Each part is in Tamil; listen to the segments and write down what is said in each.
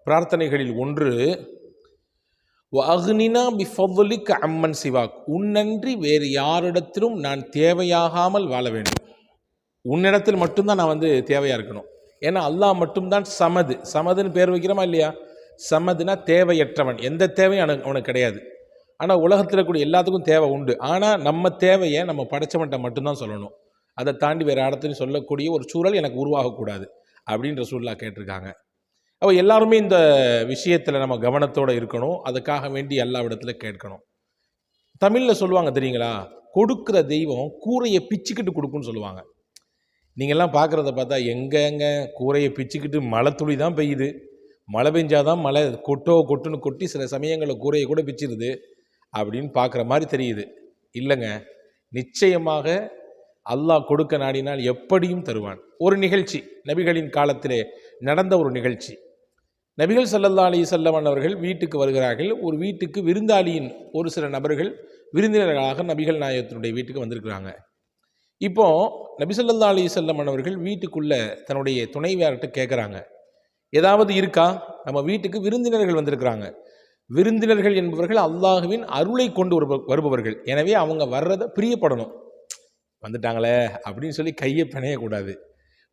பிரார்த்தனைகளில் ஒன்று, வஅக்னினா பிஃபضலிக அம்மன் சிவாக், உன்னன்றி வேறு யாரிடத்திலும் நான் தேவையாகாமல் வாழ வேண்டும். உன்னிடத்தில் மட்டும்தான் நான் தேவையாக இருக்கணும். ஏன்னா அல்லாஹ் மட்டும்தான் சமது. சமதுன்னு பேர் வைக்கிறோமா இல்லையா? சமதுனா தேவையற்றவன், எந்த தேவையும் அவனுக்கு கிடையாது. ஆனால் உலகத்தில் கூடிய எல்லாத்துக்கும் தேவை உண்டு. ஆனால் நம்ம தேவையை நம்ம படைச்சவன்ட்ட மட்டும்தான் சொல்லணும். அதை தாண்டி வேறு இடத்துலையும் சொல்லக்கூடிய ஒரு சூழல் எனக்கு உருவாகக்கூடாது அப்படின்ற சூழலாக கேட்டிருக்காங்க. அப்போ எல்லாருமே இந்த விஷயத்தில் நம்ம கவனத்தோடு இருக்கணும். அதுக்காக வேண்டி எல்லா இடத்துல கேட்கணும். தமிழில் சொல்லுவாங்க தெரியுங்களா, கொடுக்குற தெய்வம் கூரையை பிச்சுக்கிட்டு கொடுக்குன்னு சொல்லுவாங்க. நீங்கள்லாம் பார்க்குறத பார்த்தா எங்கெங்க கூரையை பிச்சுக்கிட்டு மழை துளி தான் பெய்யுது. மழை பெஞ்சாதான் மழை கொட்டுன்னு கொட்டி சில சமயங்களில் கூரையை கூட பிச்சிருது அப்படின்னு பார்க்குற மாதிரி தெரியுது. இல்லைங்க, நிச்சயமாக அல்லாஹ் கொடுக்க நாடினால் எப்படியும் தருவான். ஒரு நிகழ்ச்சி, நபிகளின் காலத்திலே நடந்த ஒரு நிகழ்ச்சி. நபிகள் ஸல்லல்லாஹு அலைஹி வஸல்லம் அவர்கள் வீட்டுக்கு வருகிறார்கள். ஒரு வீட்டுக்கு விருந்தாளியின் ஒரு சில நபர்கள் விருந்தினர்களாக நபிகள் நாயகத்தினுடைய வீட்டுக்கு வந்திருக்கிறாங்க. இப்போ நபி ஸல்லல்லாஹு அலைஹி வஸல்லம் அவர்கள் வீட்டுக்குள்ளே தன்னுடைய துணைவியார்கிட்ட கேட்குறாங்க, ஏதாவது இருக்கா? நம்ம வீட்டுக்கு விருந்தினர்கள் வந்திருக்கிறாங்க. விருந்தினர்கள் என்பவர்கள் அல்லாஹுவின் அருளை கொண்டு வருபவர்கள். எனவே அவங்க வர்றதை பிரியப்படணும். வந்துட்டாங்களே அப்படின்னு சொல்லி கையை பிணையக்கூடாது.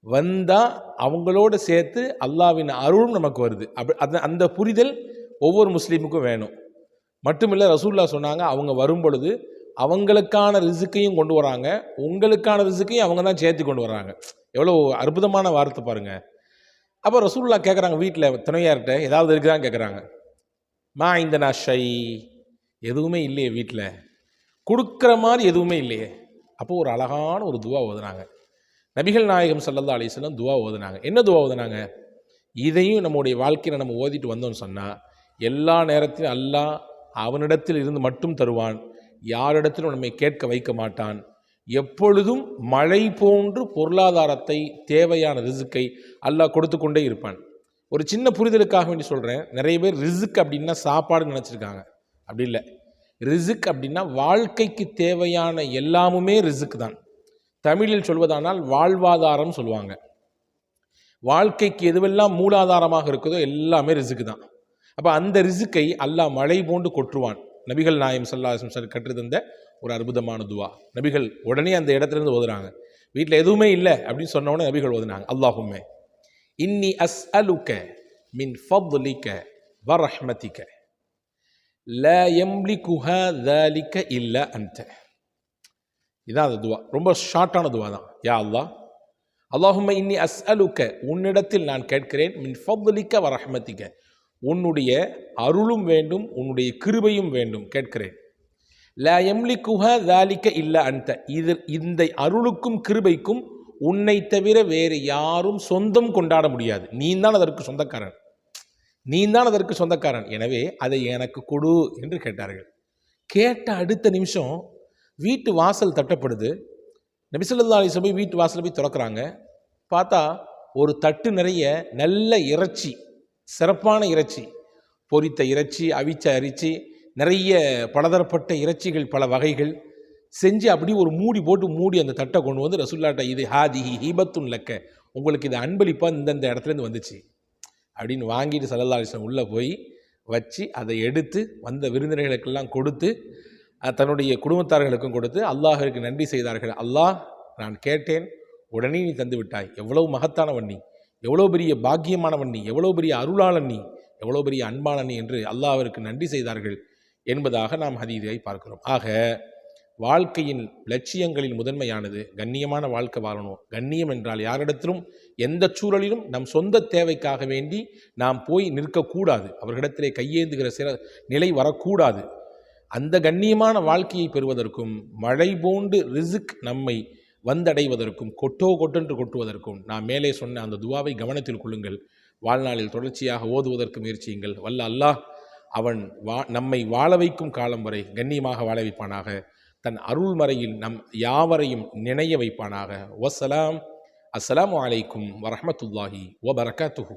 வந்தால் அவங்களோட சேர்த்து அல்லாஹ்வின் அருளும் நமக்கு வருது. அந்த புரிதல் ஒவ்வொரு முஸ்லீமுக்கும் வேணும். மட்டுமில்லை, ரசூலுல்லாஹ் சொன்னாங்க, அவங்க வரும் பொழுது அவங்களுக்கான ரிசுக்கையும் கொண்டு வராங்க, உங்களுக்கான ரிசுக்கையும் அவங்க தான் சேர்த்து கொண்டு வராங்க. எவ்வளோ அற்புதமான வார்த்தை பாருங்கள். அப்போ ரசூலுல்லாஹ் கேட்குறாங்க, வீட்டில் துணையார்கிட்ட ஏதாவது இருக்குதான்னு கேட்குறாங்க. மா இந்தனா ஷை, எதுவுமே இல்லையே வீட்டில், கொடுக்குற மாதிரி எதுவுமே இல்லையே. அப்போது ஒரு அழகான ஒரு துவா ஓதுனாங்க. நபிகள் நாயகம் ஸல்லல்லாஹு அலைஹி வஸல்லம் துவா ஓதுனாங்க. என்ன துவா ஓதுனாங்க? இதையும் நம்முடைய வாழ்க்கையில் நம்ம ஓதிட்டு வந்தோம்னு சொன்னால் எல்லா நேரத்திலும் அல்லாஹ் அவனிடத்தில் இருந்து மட்டும் தருவான். யாரிடத்திலும் நம்மை கேட்க வைக்க மாட்டான். எப்பொழுதும் மழை போன்று பொருளாதாரத்தை, தேவையான ரிசுக்கை அல்லாஹ் கொடுத்து கொண்டே இருப்பான். ஒரு சின்ன புரிதலுக்காக வேண்டி சொல்கிறேன். நிறைய பேர் ரிசுக் அப்படின்னா சாப்பாடுன்னு நினச்சிருக்காங்க. அப்படி இல்லை. ரிசுக் அப்படின்னா வாழ்க்கைக்கு தேவையான எல்லாமுமே ரிசுக் தான். தமிழில் சொல்வதானால் வாழ்வாதாரம் சொல்லுவாங்க. வாழ்க்கைக்கு எதுவெல்லாம் மூலாதாரமாக இருக்குதோ எல்லாமே ரிசுக்கு தான். அப்போ அந்த ரிசுக்கை அல்லாஹ் மழை போன்று கொற்றுவான். நபிகள் நாயகம் ஸல்லல்லாஹு அலைஹி வஸல்லம் கற்றுத்தந்த ஒரு அற்புதமான துவா. நபிகள் உடனே அந்த இடத்துலேருந்து ஓதுறாங்க. வீட்டில் எதுவுமே இல்லை அப்படின்னு சொன்ன உடனே நபிகள் ஓதுனாங்க, அல்லாஹும்ம இன்னி அஸ்அலுக மின் ஃபضலிக வ ரஹ்மதிக லா யம்லிகுஹா ذلك இல்லா அன்த. இதான் அந்த துவா. ரொம்ப ஷார்ட்டான துவா தான். யா அல்லாஹ், அல்லாஹும்ம இன்னி அஸ்அலுக, உன்னிடத்தில் நான் கேட்கிறேன், மின் ஃபضலிக வ ரஹ்மதிக, உன்னுடைய அருளும் வேண்டும், உன்னுடைய கிருபையும் வேண்டும் கேட்கிறேன். லா யம்லிகுஹா ذلك இல்லா அன்த, இந்த அருளுக்கும் கிருபைக்கும் உன்னை தவிர வேறு யாரும் சொந்தம் கொண்டாட முடியாது. நீந்தான் அதற்கு சொந்தக்காரன், நீந்தான் அதற்கு சொந்தக்காரன். எனவே அதை எனக்கு கொடு என்று கேட்டார்கள். கேட்ட அடுத்த நிமிஷம் வீட்டு வாசல் தட்டப்படுது. நபி ஸல்லல்லாஹு அலைஹி வஸல்லம் வீட்டு வாசல் போய் திறக்கிறாங்க. பார்த்தா ஒரு தட்டு நிறைய நல்ல இறைச்சி, சிறப்பான இறைச்சி, பொரித்த இறைச்சி, அவிச்ச அரிசி, நிறைய பலதரப்பட்ட இறைச்சிகள், பல வகைகள் செஞ்சு அப்படி ஒரு மூடி போட்டு மூடி அந்த தட்டை கொண்டு வந்து ரசூலுல்லாஹ்ட்ட, இது ஹாதிஹி ஹீபத்துன் லக்க, உங்களுக்கு இது அன்பளிப்பாக இந்த இடத்துலேருந்து வந்துச்சு அப்படின்னு வாங்கிட்டு ஸல்லல்லாஹு அலைஹி வஸல்லம் உள்ளே போய் வச்சு அதை எடுத்து வந்த விருந்தினர்களுக்கெல்லாம் கொடுத்து தன்னுடைய குடும்பத்தார்களுக்கும் கொடுத்து அல்லாஹ்விற்கு நன்றி செய்தார்கள். அல்லாஹ், நான் கேட்டேன், உடனே நீ தந்து விட்டாய். எவ்வளவு மகத்தானவன் நீ, எவ்வளோ பெரிய பாக்கியமானவன் நீ, எவ்வளோ பெரிய அருளாளன் நீ, எவ்வளோ பெரிய அன்பாளன் நீ என்று அல்லாஹ்விற்கு நன்றி செய்தார்கள் என்பதாக நாம் ஹதீஸை பார்க்கிறோம். ஆக வாழ்க்கையின் லட்சியங்களில் முதன்மையானது கண்ணியமான வாழ்க்கை வாழணும். கண்ணியம் என்றால் யாரிடத்திலும் எந்த சூழலிலும் நம் சொந்த தேவைக்காக வேண்டி நாம் போய் நிற்கக்கூடாது. அவர்களிடத்திலே கையேந்துகிற சில நிலை வரக்கூடாது. அந்த கண்ணியமான வாழ்க்கையை பெறுவதற்கும் மழை போன்று ரிசுக் நம்மை வந்தடைவதற்கும் கொட்டென்று கொட்டுவதற்கும் நாம் மேலே சொன்ன அந்த துவாவை கவனத்தில் கொள்ளுங்கள். வாழ்நாளில் தொடர்ச்சியாக ஓதுவதற்கு முயற்சியுங்கள். வல்ல அல்லாஹ் அவன் நம்மை வாழ வைக்கும் காலம் வரை கண்ணியமாக வாழ வைப்பானாக. தன் அருள்மறையில் நம் யாவரையும் நினைய வைப்பானாக. வஸ்ஸலாம். அஸ்ஸலாமு அலைக்கும் வரஹ்மத்துல்லாஹி வபரகாத்துஹு.